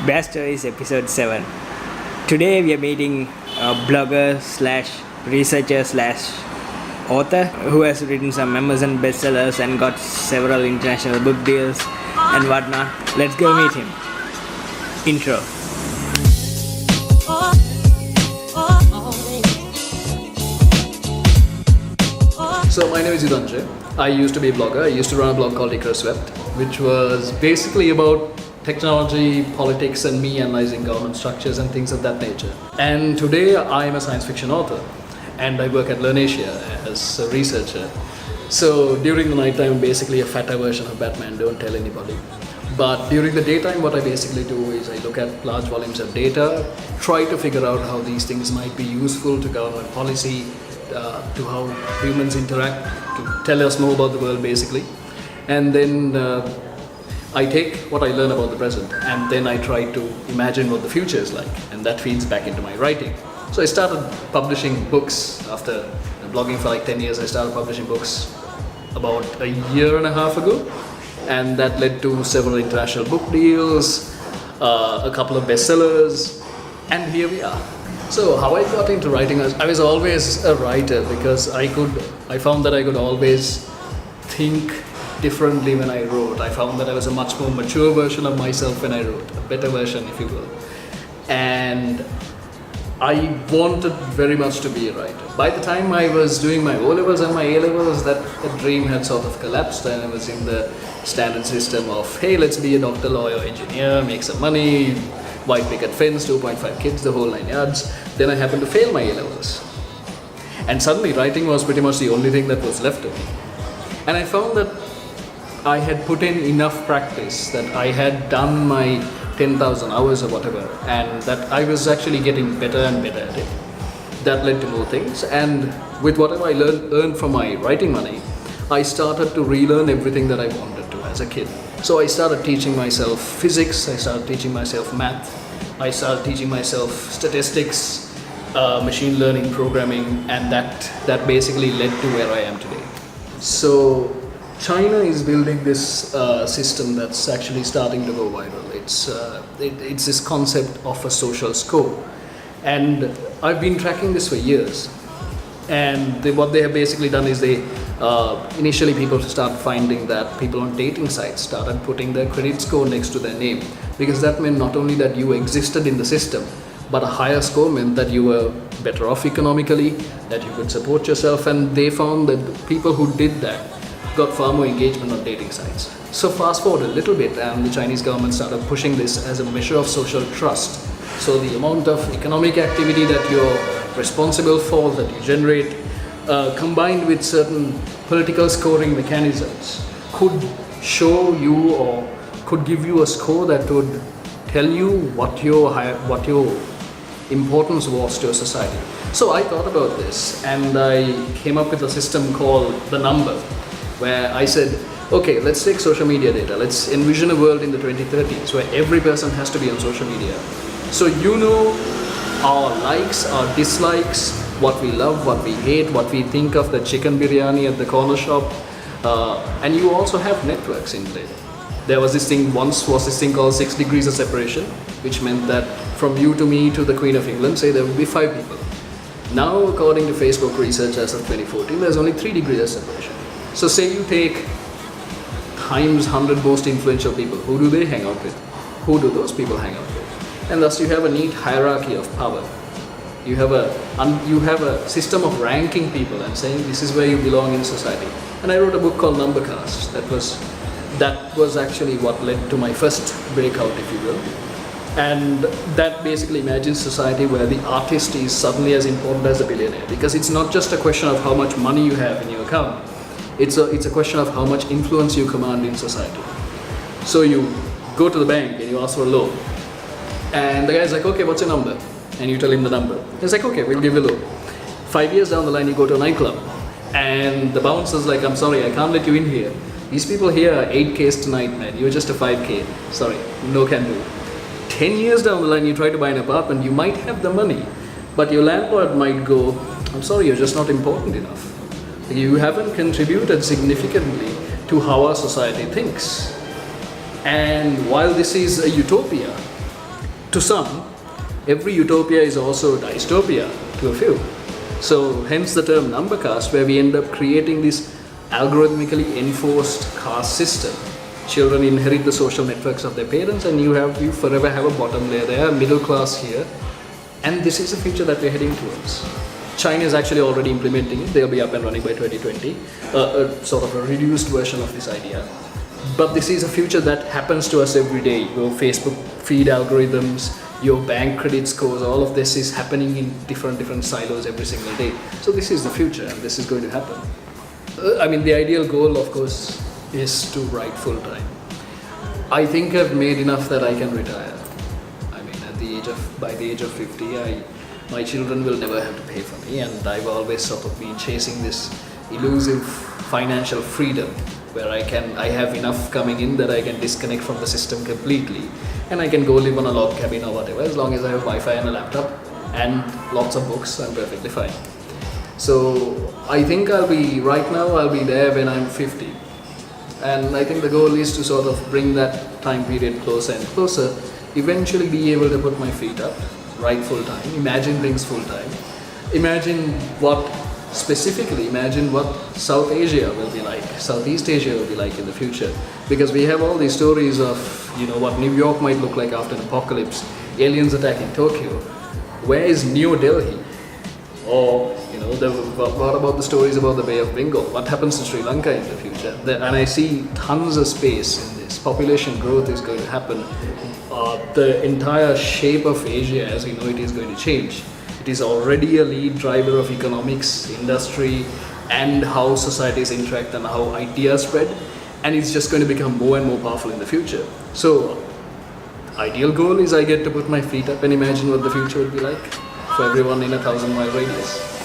Best Stories episode 7. Today we are meeting a blogger slash researcher slash author who has written some Amazon bestsellers and got several international book deals and whatnot. Let's go meet him. Intro. So my name is Yudhanjaya. I used to be a blogger. I used to run a blog called Swept, which was basically about technology, politics, and me analyzing government structures and things of that nature. And today I am a science fiction author, and I work at LearnAsia as a researcher. So during the night time, basically a fatter version of Batman, don't tell anybody. But during the daytime, what I basically do is I look at large volumes of data, try to figure out how these things might be useful to government policy, to how humans interact, to tell us more about the world basically. And then I take what I learn about the present and then I try to imagine what the future is like, and that feeds back into my writing. So I started publishing books after blogging for like 10 years. I started publishing books about a year and a half ago, and that led to several international book deals, a couple of bestsellers, and here we are. So how I got into writing, I was always a writer because I found that I could always think differently when I wrote. I found that I was a much more mature version of myself when I wrote, a better version if you will. And I wanted very much to be a writer. By the time I was doing my O-levels and my A-levels, that dream had sort of collapsed, and I was in the standard system of, hey, let's be a doctor, lawyer, engineer, make some money, white picket fence, 2.5 kids, the whole 9 yards. Then I happened to fail my A-levels. And suddenly writing was pretty much the only thing that was left to me. And I found that I had put in enough practice, that I had done my 10,000 hours or whatever, and that I was actually getting better and better at it. That led to more things, and with whatever I earned from my writing money, I started to relearn everything that I wanted to as a kid. So I started teaching myself physics, I started teaching myself math, I started teaching myself statistics, machine learning, programming, and that basically led to where I am today. So China is building this system that's actually starting to go viral. It's this concept of a social score, and I've been tracking this for years. And what they have basically done is initially people started finding that people on dating sites started putting their credit score next to their name, because that meant not only that you existed in the system, but a higher score meant that you were better off economically, that you could support yourself, and they found that people who did that got far more engagement on dating sites. So fast forward a little bit, and the Chinese government started pushing this as a measure of social trust. So the amount of economic activity that you're responsible for, that you generate, combined with certain political scoring mechanisms, could show you or could give you a score that would tell you what your importance was to a society. So I thought about this, and I came up with a system called the number, where I said, okay, let's take social media data. Let's envision a world in the 2030s where every person has to be on social media. So you know our likes, our dislikes, what we love, what we hate, what we think of the chicken biryani at the corner shop, and you also have networks in there. There was this thing called 6 degrees of separation, which meant that from you to me to the Queen of England, say there would be 5 people. Now, according to Facebook research as of 2014, there's only 3 degrees of separation. So say you take times 100 most influential people, who do they hang out with? Who do those people hang out with? And thus you have a neat hierarchy of power. You have a system of ranking people and saying this is where you belong in society. And I wrote a book called Number Cast. That was actually what led to my first breakout, if you will. And that basically imagines society where the artist is suddenly as important as the billionaire, because it's not just a question of how much money you have in your account. It's a question of how much influence you command in society. So you go to the bank and you ask for a loan, and the guy's like, okay, what's your number? And you tell him the number. He's like, okay, we'll give you a loan. 5 years down the line, you go to a nightclub, and the bouncer's like, I'm sorry, I can't let you in here. These people here are 8Ks tonight, man. You're just a 5K. Sorry, no can do. 10 years down the line, you try to buy an apartment, you might have the money, but your landlord might go, I'm sorry, you're just not important enough. You haven't contributed significantly to how our society thinks. And while this is a utopia, to some, every utopia is also a dystopia to a few. So hence the term number caste, where we end up creating this algorithmically enforced caste system. Children inherit the social networks of their parents, and you forever have a bottom layer there, middle class here, and this is the future that we're heading towards. China is actually already implementing it. They'll be up and running by 2020, a sort of a reduced version of this idea. But this is a future that happens to us every day. Your Facebook feed algorithms, your bank credit scores, all of this is happening in different silos every single day. So this is the future, and this is going to happen. I mean, the ideal goal, of course, is to write full time. I think I've made enough that I can retire. I mean, by the age of 50, my children will never have to pay for me, and I've always sort of been chasing this elusive financial freedom, where I have enough coming in that I can disconnect from the system completely, and I can go live on a log cabin or whatever. As long as I have Wi-Fi and a laptop and lots of books, I'm perfectly fine. So I think I'll be there when I'm 50. And I think the goal is to sort of bring that time period closer and closer, eventually be able to put my feet up, write full time, imagine things full time, imagine what South Asia will be like, Southeast Asia will be like in the future. Because we have all these stories of, what New York might look like after an apocalypse, aliens attacking Tokyo. Where is New Delhi? Or, what about the stories about the Bay of Bengal? What happens to Sri Lanka in the future? And I see tons of space in this. Population growth is going to happen. The entire shape of Asia as we know it is going to change. It is already a lead driver of economics, industry, and how societies interact and how ideas spread. And it's just going to become more and more powerful in the future. So, ideal goal is I get to put my feet up and imagine what the future would be like for everyone in a 1,000-mile radius.